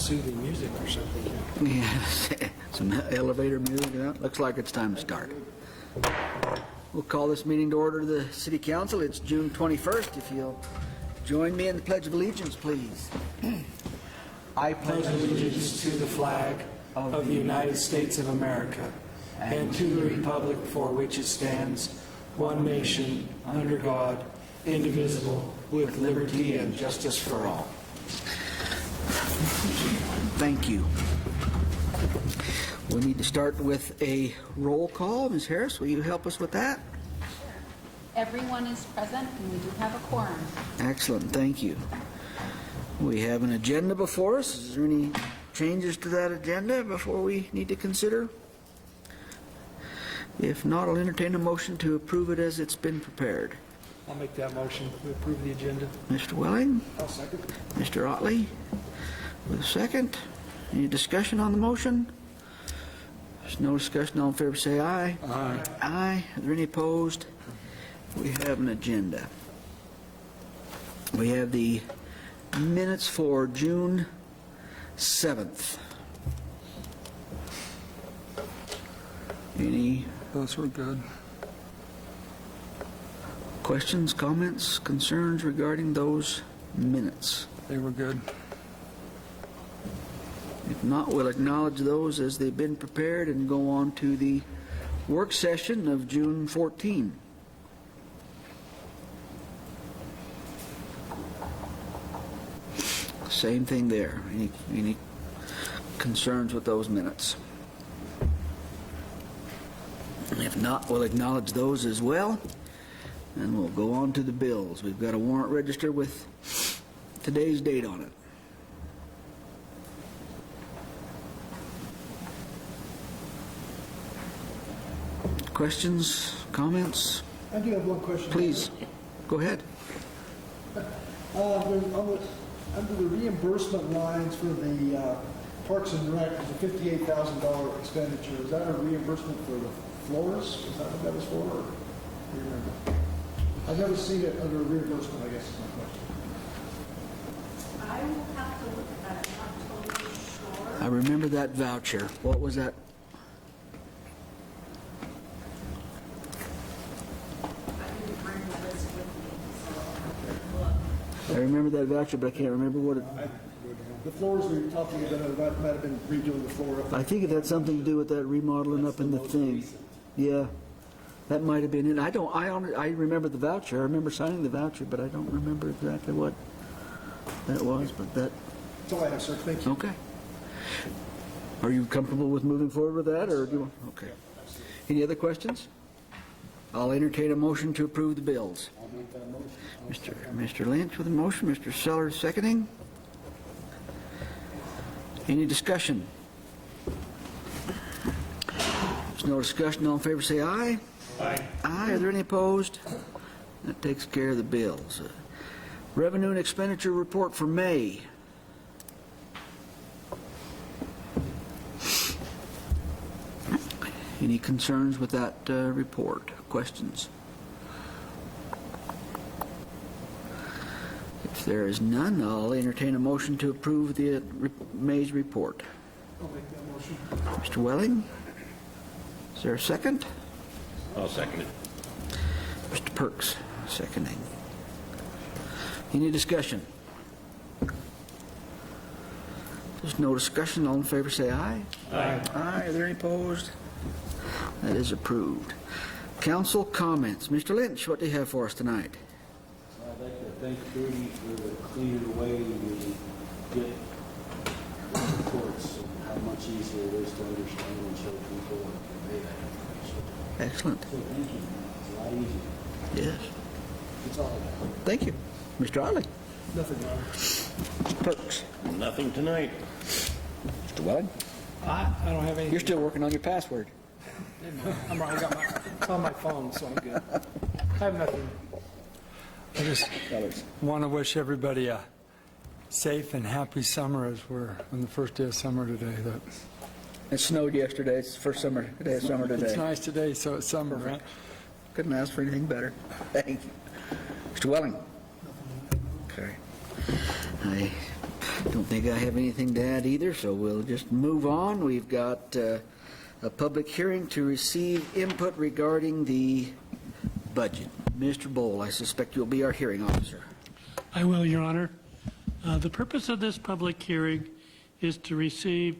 soothing music or something. Yes, some elevator music. Yeah, looks like it's time to start. We'll call this meeting to order, the City Council. It's June 21st. If you'll join me in the Pledge of Allegiance, please. I pledge allegiance to the flag of the United States of America and to the republic for which it stands, one nation, under God, indivisible, with liberty and justice for all. Thank you. We need to start with a roll call. Ms. Harris, will you help us with that? Everyone is present, and we do have a quorum. Excellent, thank you. We have an agenda before us. Is there any changes to that agenda before we need to consider? If not, I'll entertain a motion to approve it as it's been prepared. I'll make that motion to approve the agenda. Mr. Welling? I'll second. Mr. Otley? With a second. Any discussion on the motion? There's no discussion. All in favor say aye. Aye. Aye. Are there any opposed? We have an agenda. We have the minutes for June 7th. Any Those were good. questions, comments, concerns regarding those minutes? They were good. If not, we'll acknowledge those as they've been prepared and go on to the work session of June 14. Same thing there. Any concerns with those minutes? If not, we'll acknowledge those as well, and we'll go on to the bills. We've got a warrant register with today's date on it. Questions, comments? I do have one question. Please, go ahead. Under the reimbursement lines for the Parks and Rec, there's a $58,000 expenditure. Is that a reimbursement for the floors? Is that what that was for? Or do you remember? I've never seen it under a reimbursement, I guess is my question. I will have to look at that. I'm not totally sure. I remember that voucher. What was that? I didn't bring the list with me, so I'll have to look. I remember that voucher, but I can't remember what it... The floors we were talking about might have been redoing the floor up there. I think it had something to do with that remodeling up in the thing. Yeah, that might have been it. I remember the voucher. I remember signing the voucher, but I don't remember exactly what that was. But that. That's all I have, sir. Thank you. Okay. Are you comfortable with moving forward with that, or do you? Okay. Any other questions? I'll entertain a motion to approve the bills. I'll make that motion. Mr. Lynch with a motion. Mr. Sellers seconding. Any discussion? There's no discussion. All in favor say aye. Aye. Aye. Are there any opposed? That takes care of the bills. Revenue and expenditure report for May. Any concerns with that report? Questions? If there is none, I'll entertain a motion to approve the May's report. I'll make that motion. Mr. Welling? Is there a second? I'll second it. Mr. Perks, seconding. Any discussion? There's no discussion. All in favor say aye. Aye. Aye. Are there any opposed? That is approved. Council comments. Mr. Lynch, what do you have for us tonight? I'd like to thank Judy for the cleaner way we get the reports and how much easier it is to understand and show people and convey that information. Excellent. So thank you. It's a lot easier. Yes. That's all I got. Thank you. Mr. Otley? Nothing wrong. Perks? Nothing tonight. Mr. Welling? I don't have any. You're still working on your password. I'm right. It's on my phone, so I'm good. I have nothing. I just want to wish everybody a safe and happy summer as we're on the first day of summer today. It snowed yesterday. It's the first day of summer today. It's nice today, so it's summer, right? Couldn't ask for anything better. Thank you. Mr. Welling? Okay. I Don't think I have anything to add either, so we'll just move on. We've got a public hearing to receive input regarding the budget. Mr. Bowl, I suspect you'll be our hearing officer. I will, Your Honor. The purpose of this public hearing is to receive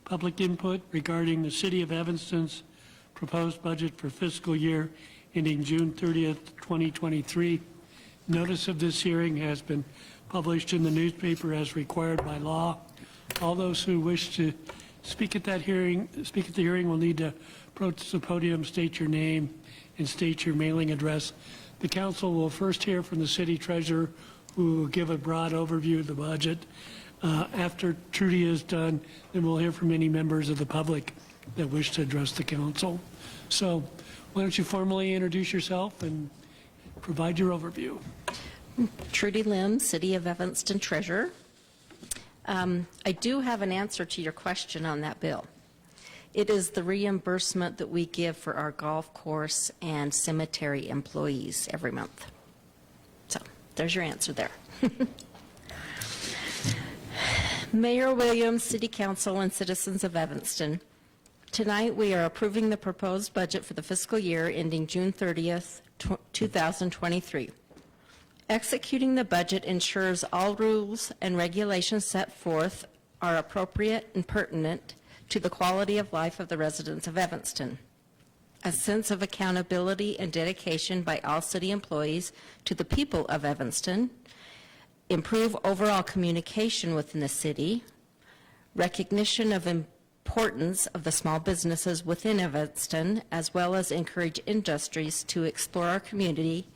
public input regarding the City of Evanston's proposed budget for fiscal year ending June 30th, 2023. Notice of this hearing has been published in the newspaper as required by law. All those who wish to speak at the hearing will need to approach the podium, state your name, and state your mailing address. The council will first hear from the city treasurer, who will give a broad overview of the budget. After Trudy is done, then we'll hear from any members of the public that wish to address the council. So why don't you formally introduce yourself and provide your overview. Trudy Lim, City of Evanston Treasurer. I do have an answer to your question on that bill. It is the reimbursement that we give for our golf course and cemetery employees every month. So there's your answer there. Mayor Williams, City Council, and citizens of Evanston, tonight we are approving the proposed budget for the fiscal year ending June 30th, 2023. Executing the budget ensures all rules and regulations set forth are appropriate and pertinent to the quality of life of the residents of Evanston. A sense of accountability and dedication by all city employees to the people of Evanston, improve overall communication within the city, recognition of importance of the small businesses within Evanston, as well as encourage industries to explore our community,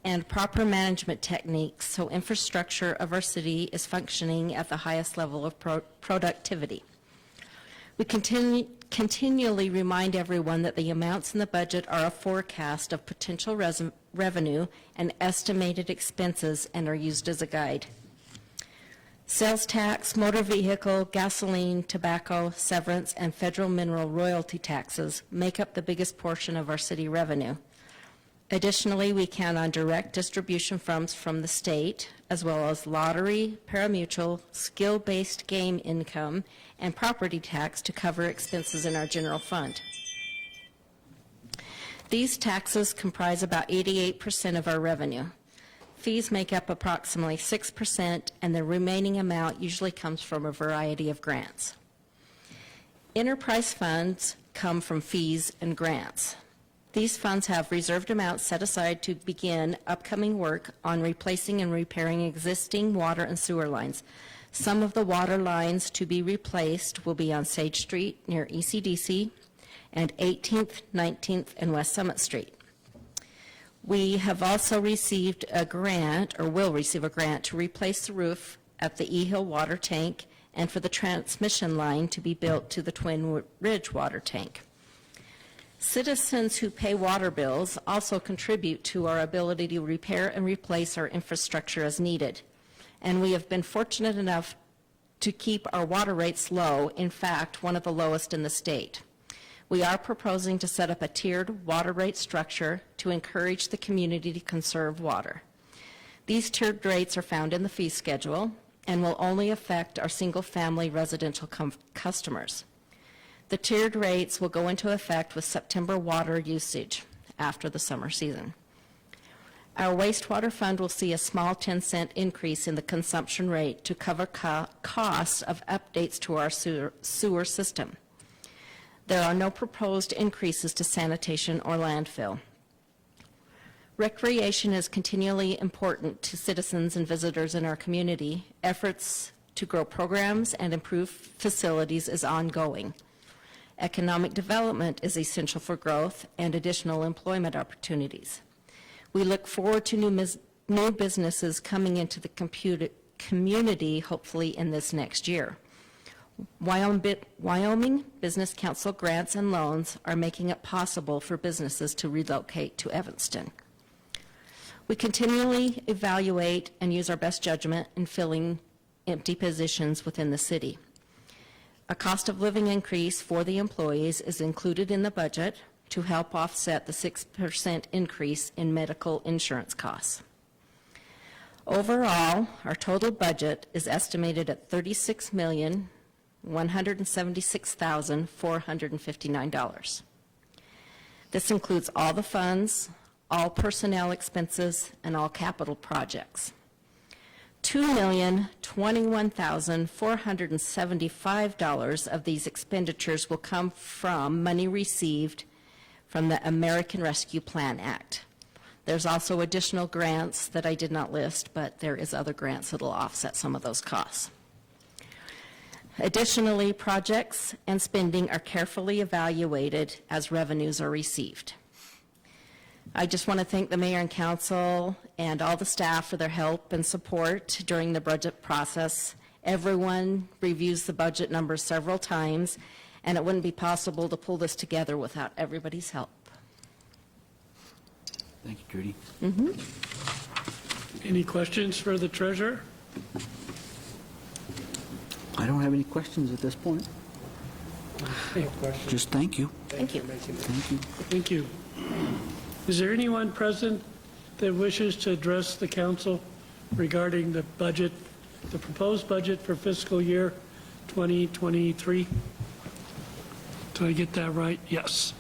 and proper management techniques so infrastructure of our city is functioning at the highest level of productivity. We continually remind everyone that the amounts in the budget are a forecast of potential revenue and estimated expenses and are used as a guide. Sales tax, motor vehicle, gasoline, tobacco, severance, and federal mineral royalty taxes make up the biggest portion of our city revenue. Additionally, we count on direct distribution funds from the state, as well as lottery, parimutuel, skill-based game income, and property tax to cover expenses in our general fund. These taxes comprise about 88% of our revenue. Fees make up approximately 6%, and the remaining amount usually comes from a variety of grants. Enterprise funds come from fees and grants. These funds have reserved amounts set aside to begin upcoming work on replacing and repairing existing water and sewer lines. Some of the water lines to be replaced will be on Sage Street near ECDC and 18th, 19th, and West Summit Street. We have also received a grant, or will receive a grant, to replace the roof at the E Hill water tank and for the transmission line to be built to the Twin Ridge water tank. Citizens who pay water bills also contribute to our ability to repair and replace our infrastructure as needed. And we have been fortunate enough to keep our water rates low, in fact, one of the lowest in the state. We are proposing to set up a tiered water rate structure to encourage the community to conserve water. These tiered rates are found in the fee schedule and will only affect our single-family residential customers. The tiered rates will go into effect with September water usage after the summer season. Our wastewater fund will see a small 10-cent increase in the consumption rate to cover costs of updates to our sewer system. There are no proposed increases to sanitation or landfill. Recreation is continually important to citizens and visitors in our community. Efforts to grow programs and improve facilities is ongoing. Economic development is essential for growth and additional employment opportunities. We look forward to new businesses coming into the community, hopefully in this next year. Wyoming Business Council grants and loans are making it possible for businesses to relocate to Evanston. We continually evaluate and use our best judgment in filling empty positions within the city. A cost of living increase for the employees is included in the budget to help offset the 6% increase in medical insurance costs. Overall, our total budget is estimated at $36,176,459. This includes all the funds, all personnel expenses, and all capital projects. $2,021,475 of these expenditures will come from money received from the American Rescue Plan Act. There's also additional grants that I did not list, but there is other grants that will offset some of those costs. Additionally, projects and spending are carefully evaluated as revenues are received. I just want to thank the mayor and council and all the staff for their help and support during the budget process. Everyone reviews the budget numbers several times, and it wouldn't be possible to pull this together without everybody's help. Thank you, Trudy. Any questions for the treasurer? I don't have any questions at this point. Any questions? Just thank you. Thank you. Thank you. Thank you. Is there anyone present that wishes to address the council regarding the budget, the proposed budget for fiscal year 2023? Did I get that right? Yes.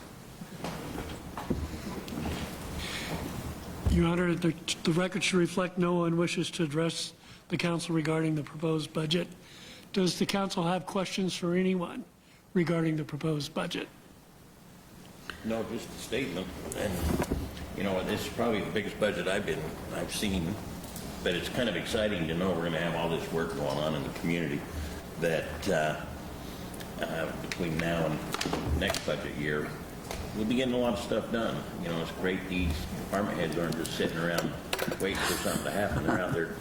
Your Honor, the record should reflect no one wishes to address the council regarding the proposed budget. Does the council have questions for anyone regarding the proposed budget? No, just a statement. And, you know, this is probably the biggest budget I've seen, but it's kind of exciting to know we're going to have all this work going on in the community that between now and next budget year, we'll be getting a lot of stuff done. You know, it's great these department heads aren't just sitting around waiting for something to happen. They're out there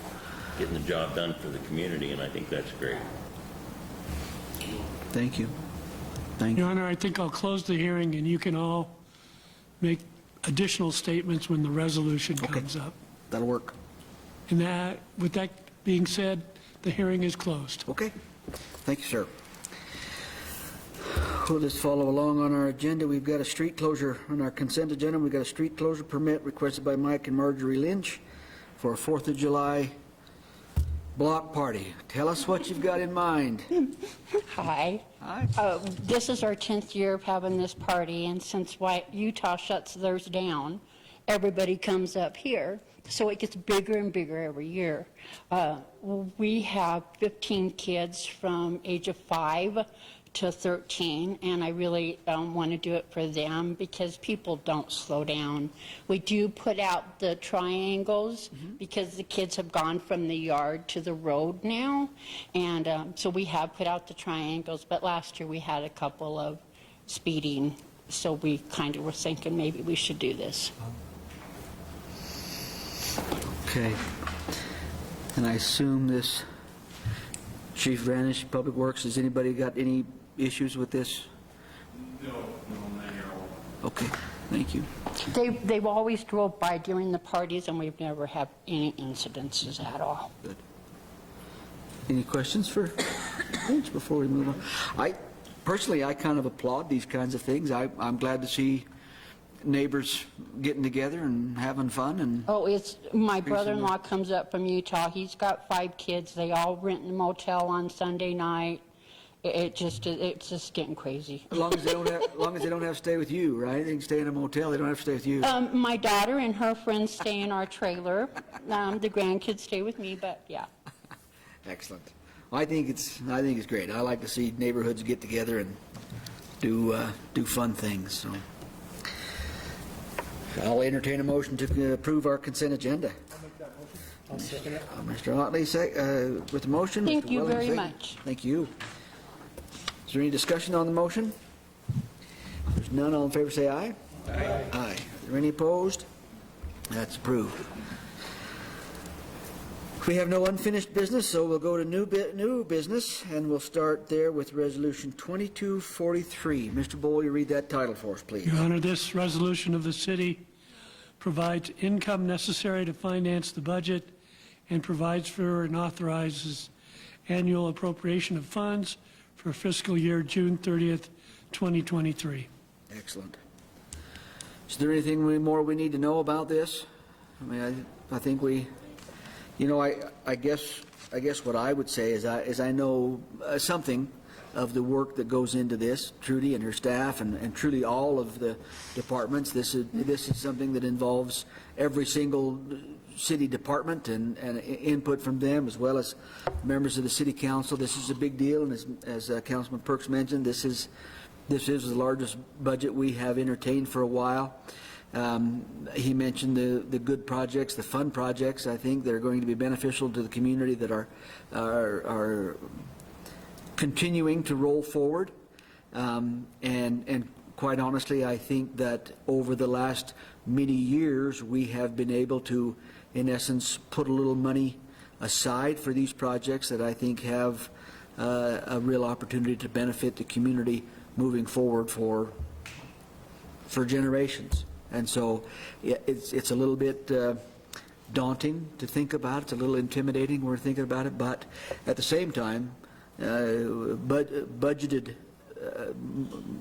getting the job done for the community, and I think that's great. Thank you. Thank you. Your Honor, I think I'll close the hearing, and you can all make additional statements when the resolution comes up. That'll work. And that, with that being said, the hearing is closed. Okay. Thank you, sir. We'll just follow along on our agenda. We've got a street closure on our consent agenda. We've got a street closure permit requested by Mike and Marjorie Lynch for a 4th of July block party. Tell us what you've got in mind. Hi. Hi. This is our 10th year of having this party, and since Utah shuts theirs down, everybody comes up here, so it gets bigger and bigger every year. We have 15 kids from age of 5 to 13, and I really want to do it for them because people don't slow down. We do put out the triangles because the kids have gone from the yard to the road now, and so we have put out the triangles, but last year we had a couple of speeding, so we kind of were thinking maybe we should do this. Okay. And I assume this, Chief Ranish, Public Works, has anybody got any issues with this? No, not at all. Okay, thank you. They've always drove by during the parties, and we've never had any incidences at all. Good. Any questions for Rich before we move on? Personally, I kind of applaud these kinds of things. I'm glad to see neighbors getting together and having fun. And Oh, it's my brother-in-law comes up from Utah. He's got 5 kids. They all rent a motel on Sunday night. It's just getting crazy. as long as they don't have to stay with you, right? They can stay in a motel. They don't have to stay with you. My daughter and her friends stay in our trailer. The grandkids stay with me, but yeah. Excellent. I think it's great. I like to see neighborhoods get together and do fun things. So I'll entertain a motion to approve our consent agenda. I'll second it. Mr. Otley with the motion. Thank Mr. you Williams, very second. much. Thank you. Is there any discussion on the motion? If there's none, all in favor say aye. Aye. Aye. Are there any opposed? That's approved. We have no unfinished business, so we'll go to new business, and we'll start there with Resolution 2243. Mr. Bowl, you read that title for us, please. Your Honor, this resolution of the city provides income necessary to finance the budget and provides for and authorizes annual appropriation of funds for fiscal year June 30th, 2023. Excellent. Is there anything more we need to know about this? I mean, I think You know, I guess what I would say is I know something of the work that goes into this, Trudy and her staff, and truly all of the departments. This is something that involves every single city department and input from them, as well as members of the city council. This is a big deal, and as Councilman Perks mentioned, this is the largest budget we have entertained for a while. He mentioned the good projects, the fun projects, I think, that are going to be beneficial to the community, that are continuing to roll forward. And quite honestly, I think that over the last many years, we have been able to, in essence, put a little money aside for these projects that I think have a real opportunity to benefit the community moving forward for generations. And so it's a little bit daunting to think about. It's a little intimidating when we're thinking about it, but at the same time, budgeted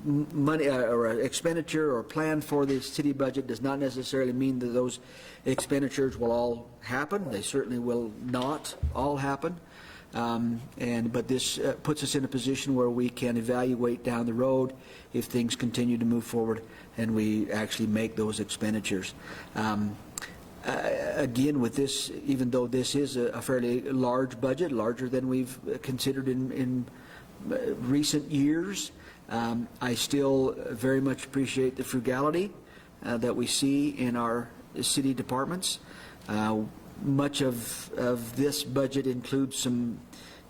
money or expenditure or plan for the city budget does not necessarily mean that those expenditures will all happen. They certainly will not all happen. But this puts us in a position where we can evaluate down the road if things continue to move forward and we actually make those expenditures. Again, with this, even though this is a fairly large budget, larger than we've considered in recent years, I still very much appreciate the frugality that we see in our city departments. Much of this budget includes some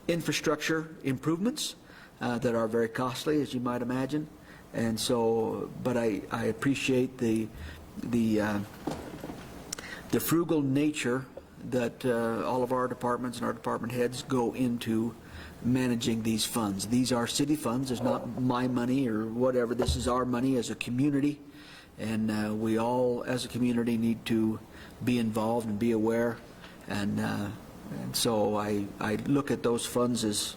infrastructure improvements that are very costly, as you might imagine. And so, but I appreciate the frugal nature that all of our departments and our department heads go into managing these funds. These are city funds. It's not my money or whatever. This is our money as a community, and we all, as a community, need to be involved and be aware. And so I look at those funds as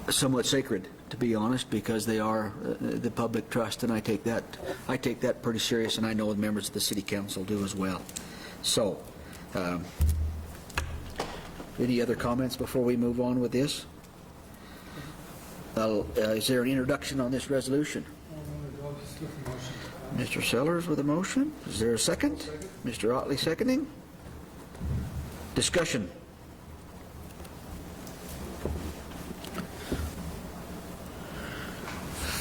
somewhat sacred, to be honest, because they are the public trust, and I take that pretty serious, and I know the members of the city council do as well. So, any other comments before we move on with this? Is there an introduction on this resolution? Mr. Sellers with a motion. Is there a second? Mr. Otley seconding. Discussion.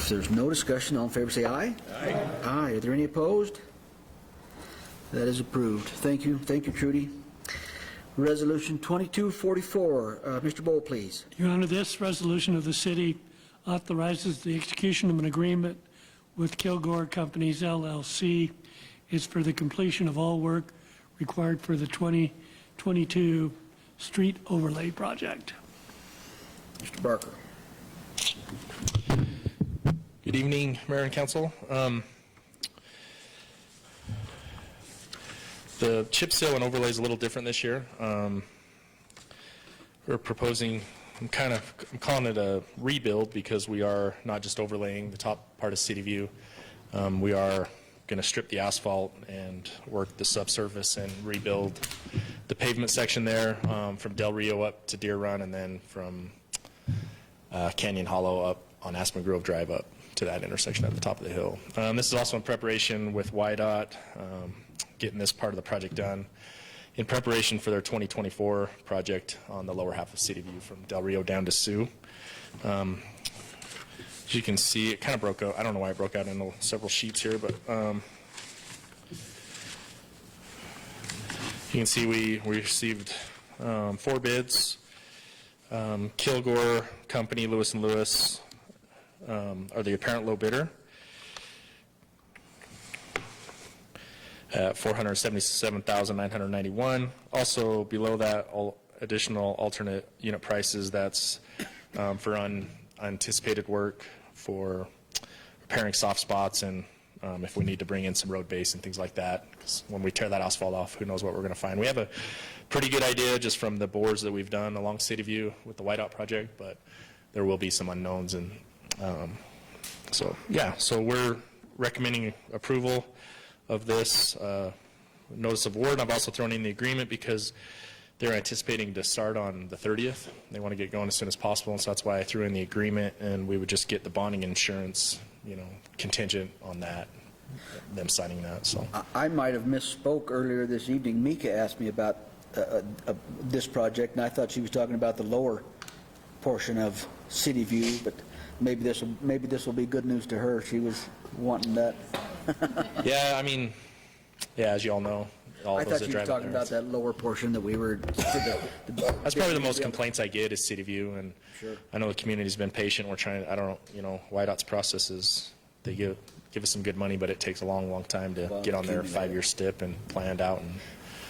If there's no discussion, all in favor say aye. Aye. Aye. Are there any opposed? That is approved. Thank you. Thank you, Trudy. Resolution 2244. Mr. Bowl, please. Your Honor, this resolution of the city authorizes the execution of an agreement with Kilgore Companies, LLC. Is for the completion of all work required for the 2022 street overlay project. Mr. Barker. Good evening, Mayor and Council. The chip seal and overlay is a little different this year. We're proposing, I'm calling it a rebuild, because we are not just overlaying the top part of City View. We are going to strip the asphalt and work the subsurface and rebuild the pavement section there from Del Rio up to Deer Run, and then from Canyon Hollow up on Aspen Grove Drive up to that intersection at the top of the hill. This is also in preparation with YDOT, getting this part of the project done in preparation for their 2024 project on the lower half of City View from Del Rio down to Sioux. As you can see, it kind of broke out. I don't know why it broke out into several sheets here, but you can see we received 4 bids. Kilgore Company, Lewis & Lewis are the apparent low bidder at $477,991. Also below that, all additional alternate unit prices. That's for unanticipated work, for repairing soft spots, and if we need to bring in some road base and things like that. 'Cause when we tear that asphalt off, who knows what we're going to find. We have a pretty good idea just from the bores that we've done along City View with the Whiteout project, but there will be some unknowns. And so we're recommending approval of this notice of award, and I've also thrown in the agreement because they're anticipating to start on the 30th. They want to get going as soon as possible, and so that's why I threw in the agreement, and we would just get the bonding insurance, contingent on that, them signing that. So I might have misspoke earlier this evening. Mika asked me about this project, and I thought she was talking about the lower portion of City View, but maybe this will be good news to her. She was wanting that. yeah, I mean, as you all know, all I those thought that you were drive talking there, about that lower portion that we were. that's probably the most complaints I get is City View, and Sure. I know the community's been patient. We're trying. I don't know. YDOT's process is they give us some good money, but it takes a long time to get on their 5-year stip and planned out.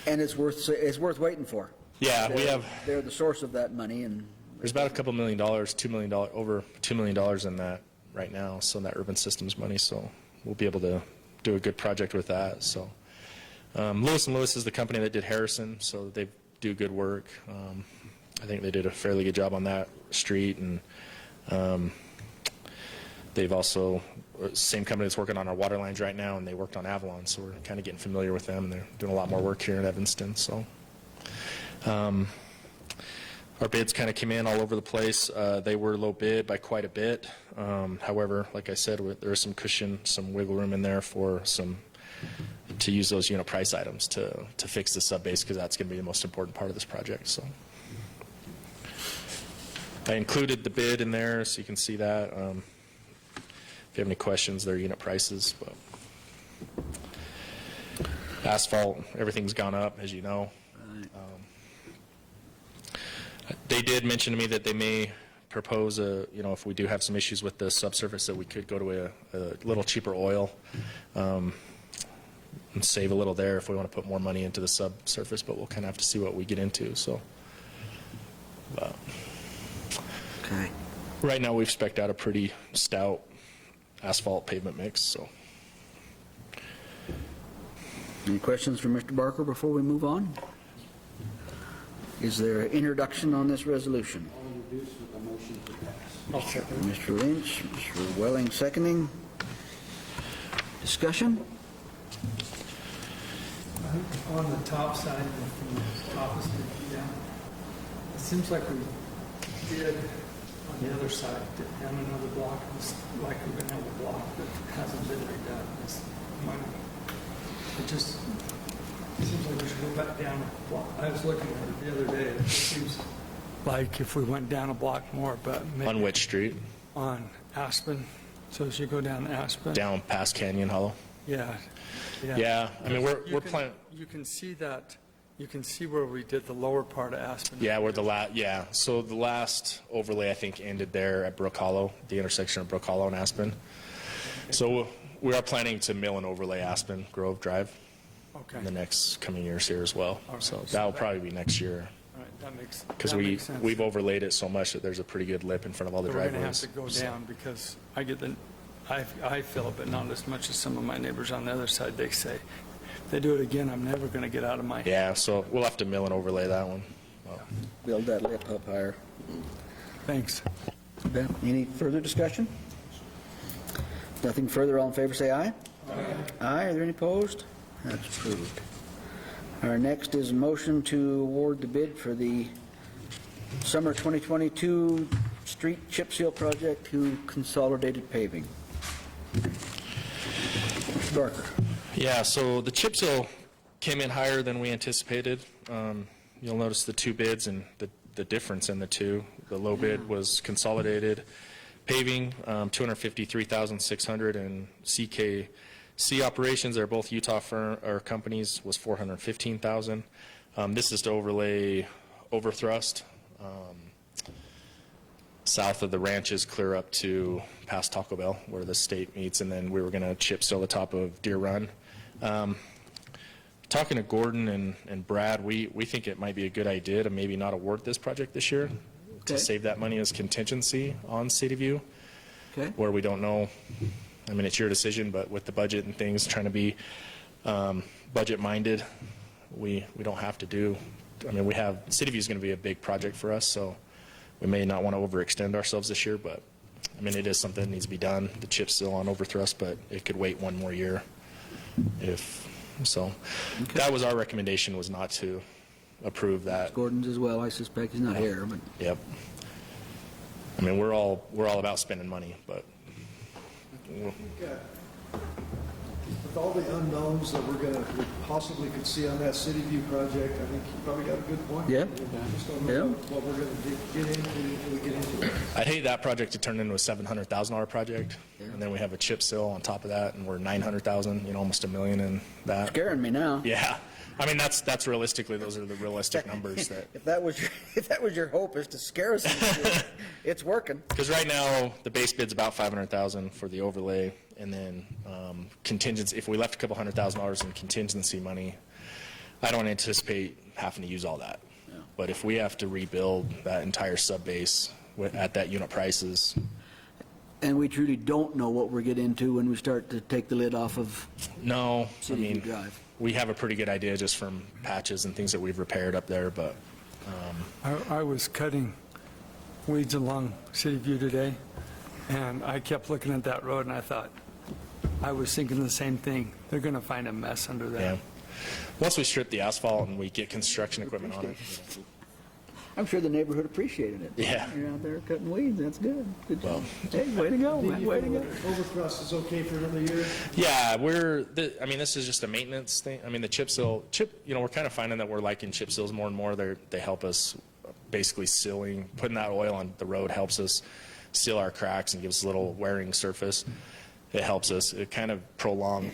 And it's worth waiting for. Yeah, They're the source of that money, and there's about a couple $1 million, $2 million, over $2 million in that right now. So in that urban systems money, so we'll be able to do a good project with that. So Lewis & Lewis is the company that did Harrison, so they do good work. I think they did a fairly good job on that street, and they've also same company that's working on our water lines right now, and they worked on Avalon, so we're kind of getting familiar with them, and they're doing a lot more work here in Evanston. So our bids kind of came in all over the place. They were low bid by quite a bit. However, like I said, there is some cushion, some wiggle room in there for to use those price items to fix the sub base, because that's going to be the most important part of this project. So I included the bid in there so you can see that. If you have any questions, they're unit prices. But asphalt, everything's gone up, as you know. They did mention to me that they may propose if we do have some issues with the subsurface, that we could go to a little cheaper oil and save a little there if we want to put more money into the subsurface, but we'll kind of have to see what we get into. So okay. Right now we've spec'd out a pretty stout asphalt pavement mix. So Any questions for Mr. Barker before we move on? Is there an introduction on this resolution? I'll introduce with a motion to pass. Mr. Lynch, Mr. Welling seconding. Discussion? On the top side, from the opposite down, it seems like we did on the other side, down another block, it's like we're going to have a block that hasn't been redone. It's money. It just seems like we should go back down a block. I was looking at it the other day. It seems like if we went down a block more, but maybe on which street? on Aspen. So as you go down Aspen. Down past Canyon Hollow. Yeah. Yeah, I mean we're planning. You can see that. You can see where we did the lower part of Aspen. Yeah, where so the last overlay I think ended there at Brook Hollow, the intersection of Brook Hollow and Aspen. So we are planning to mill and overlay Aspen Grove Drive in the next coming years here as well. Okay. So that will probably be next year. All right, that makes Because makes sense. we've overlaid it so much that there's a pretty good lip in front of all the So we're driveways. going to have to go down because I feel it, but not as much as some of my neighbors on the other side. They say, if they do it again, I'm never going to get out of my. Yeah, so we'll have to mill and overlay that one. Well, Build that lip up higher. Thanks. Ben, any further discussion? Nothing further. All in favor, say aye. Aye. Are there any opposed? That's approved. Our next is a motion to award the bid for the summer 2022 street chip seal project to Consolidated Paving. Mr. Barker. Yeah, so the chip seal came in higher than we anticipated. You'll notice the two bids and the difference in the two. The low bid was Consolidated Paving, $253,600, and CKC Operations, they're both Utah companies, was $415,000. This is to overlay overthrust south of the ranches, clear up to past Taco Bell, where the state meets, and then we were going to chip seal the top of Deer Run. Talking to Gordon and Brad, we think it might be a good idea to maybe not award this project this year, to save that money as contingency on City View, where we don't know. I mean, it's your decision, but with the budget and things, trying to be budget-minded, we don't have to do. I mean, City View is going to be a big project for us, so we may not want to overextend ourselves this year, but I mean, it is something that needs to be done. The chip's still on overthrust, but it could wait one more year if So that was our recommendation, was not to approve that. Gordon's as well, I suspect. He's not here, but Yep. I mean, we're all about spending money, but With all the unknowns that we possibly could see on that City View project, I think you probably got a good point. Yeah. We just don't know what we're going to get into until we get into it. I'd hate that project to turn into a $700,000 project, and then we have a chip seal on top of that, and we're $900,000, almost $1 million in that. scaring me now. Yeah, I mean that's realistically, those are the realistic numbers that. If that was your hope, is to scare us, it's working. Because right now the base bid's about $500,000 for the overlay, and then contingency. If we left a couple $100,000 in contingency money, I don't anticipate having to use all that. Yeah. But if we have to rebuild that entire sub base at that unit prices, And we truly don't know what we're getting into when we start to take the lid off of no, I City View mean Drive. we have a pretty good idea just from patches and things that we've repaired up there, but. I was cutting weeds along City View today, and I kept looking at that road, and I thought, I was thinking the same thing. They're going to find a mess under Yeah. that. Once we strip the asphalt and we get construction equipment on it. I'm sure the neighborhood appreciated it. Yeah. You're out there cutting weeds, that's good. Good job. Well. Hey, way to go, man, way to go. Overthrust is okay for another year? Yeah, I mean, this is just a maintenance thing. I mean, the chip seal, we're kind of finding that we're liking chip seals more and more. They help us basically sealing, putting that oil on the road helps us seal our cracks and gives us a little wearing surface. It helps us. It kind of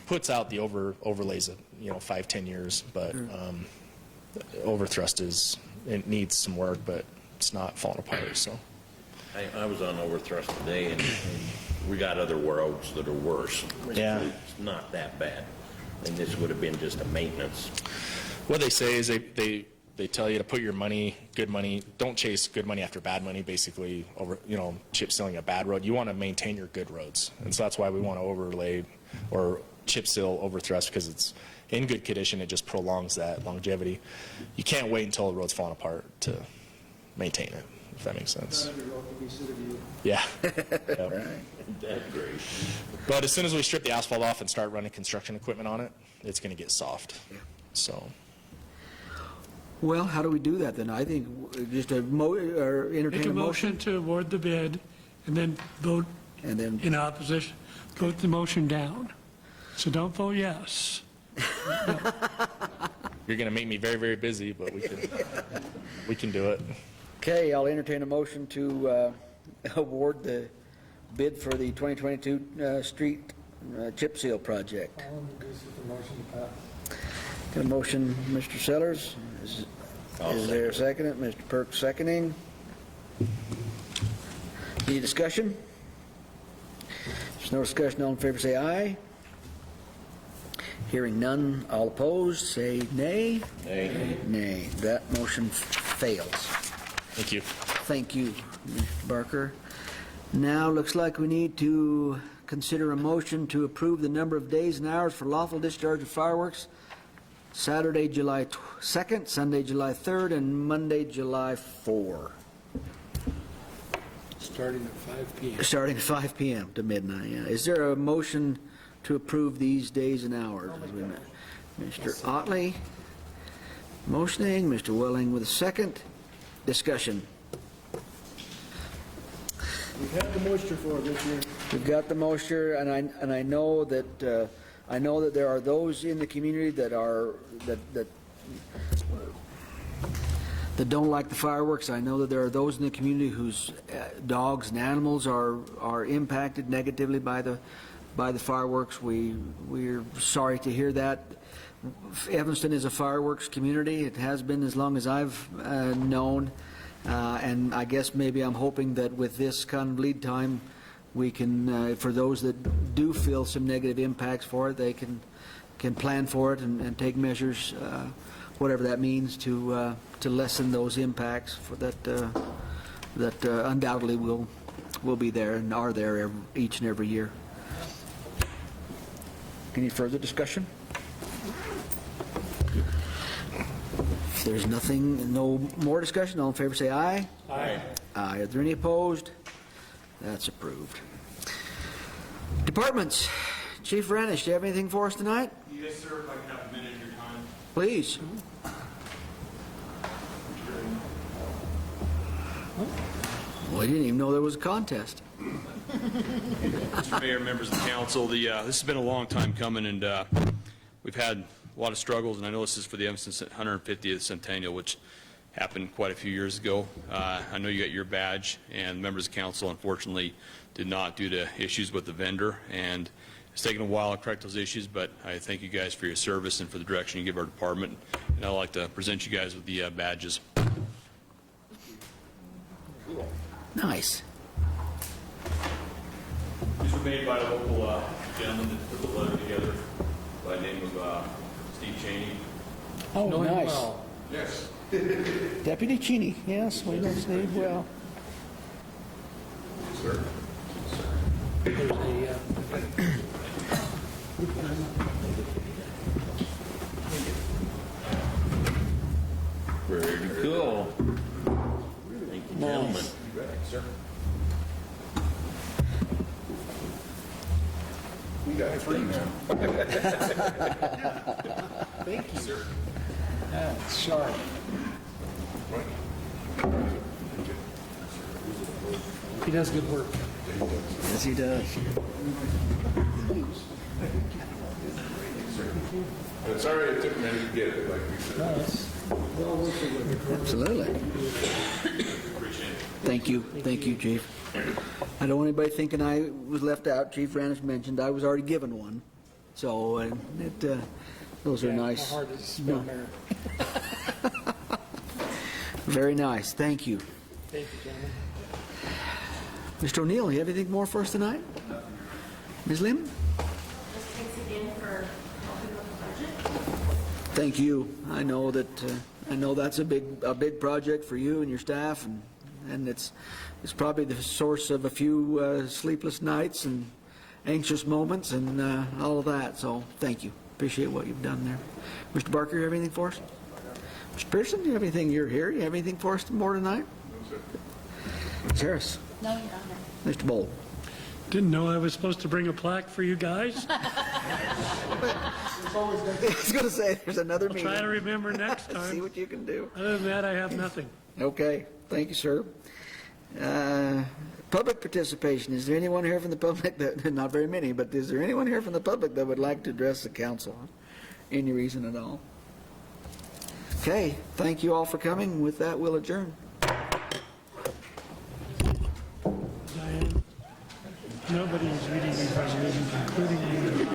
puts out the overlays of, 5-10 years, but overthrust it needs some work, but it's not falling apart, so. I was on overthrust today, and we got other roads that are worse. Yeah. It's not that bad. And this would have been just a maintenance. What they say is they tell you to put your money, good money, don't chase good money after bad money, basically over, chip sealing a bad road. You want to maintain your good roads. And so that's why we want to overlay or chip seal overthrust, because it's in good condition. It just prolongs that longevity. You can't wait until the road's falling apart to maintain it, if that makes sense. Yeah. Yep. That's great. But as soon as we strip the asphalt off and start running construction equipment on it, it's going to get soft. So. Well, how do we do that then? I think just or entertain Make a motion to award the bid, and then vote And then, in opposition. Vote the motion down. So don't vote yes. You're going to make me very, very busy, but we can do it. okay, I'll entertain a motion to award the bid for the 2022 street chip seal project. I'll introduce the motion, Pat. Got a motion, Mr. Sellers. Is there a second? Mr. Perks seconding. Any discussion? There's no discussion. All in favor say aye. Hearing none, all opposed say nay. Nay. Nay. That motion fails. Thank you. Thank you, Mr. Barker. Now, looks like we need to consider a motion to approve the number of days and hours for lawful discharge of fireworks Saturday, July 2nd, Sunday, July 3rd, and Monday, July 4. Starting at 5 p.m. Starting at 5 p.m. to midnight, yeah. Is there a motion to approve these days and hours? Mr. Otley motioning, Mr. Welling with a second. Discussion. We've had the moisture for it this year. We've got the moisture, and I know that there are those in the community that don't like the fireworks. I know that there are those in the community whose dogs and animals are impacted negatively by the fireworks. We're sorry to hear that. Evanston is a fireworks community. It has been as long as I've known. And I guess maybe I'm hoping that with this kind of lead time, we can, for those that do feel some negative impacts for it, they can plan for it and take measures, whatever that means, to lessen those impacts for that undoubtedly will be there and are there each and every year. Any further discussion? If there's nothing, no more discussion, all in favor say aye. Aye. Aye. Are there any opposed? That's approved. Departments. Chief Ranish, do you have anything for us tonight? Yes, sir, if I can have a minute of your time. Please. We didn't even know there was a contest. Mr. Mayor, members of the council, this has been a long time coming, and we've had a lot of struggles, and I know this is for the Evanston 150th centennial, which happened quite a few years ago. I know you got your badge, and members of council, unfortunately, did not due to issues with the vendor, and it's taken a while to correct those issues, but I thank you guys for your service and for the direction you give our department, and I'd like to present you guys with the badges. Nice. These were made by a local gentleman that put the letter together by the name of Steve Cheney. Oh, Know him nice. well. Yes. Deputy Cheney, yes, we know his name well. Sir. There's a, Very cool. Thank you, gentlemen. Sir. We got three now. Thank you. Sir. That's sharp. he does good work. Yes, he does. Sorry it took a minute to get it, like we said. No, it's well worth the wait. Absolutely. Thank you. Thank you, Chief. I don't want anybody thinking I was left out. Chief Ranish mentioned I was already given one. So those are nice. My heart is still there. Very nice. Thank you. Thank you, gentlemen. Mr. O'Neill, you have anything more for us tonight? Ms. Lim? Just thanks again for helping with the budget. Thank you. I know that's a big project for you and your staff, and it's probably the source of a few sleepless nights and anxious moments and all of that. So thank you. Appreciate what you've done there. Mr. Barker, you have anything for us? Mr. Pearson, do you have anything? You're here. You have anything for us more tonight? No, sir. Ms. Harris? No, Your Honor. Mr. Bold? Didn't know I was supposed to bring a plaque for you guys. I was going to say there's another I'll meeting. try to remember next See time. what you can do. Other than that, I have nothing. Okay, thank you, sir. Public participation. Is there anyone here from the public that, not very many, but is there anyone here from the public that would like to address the council? Any reason at all? Okay, thank you all for coming. With that, we'll adjourn. Diane, nobody is reading these resolutions, including you.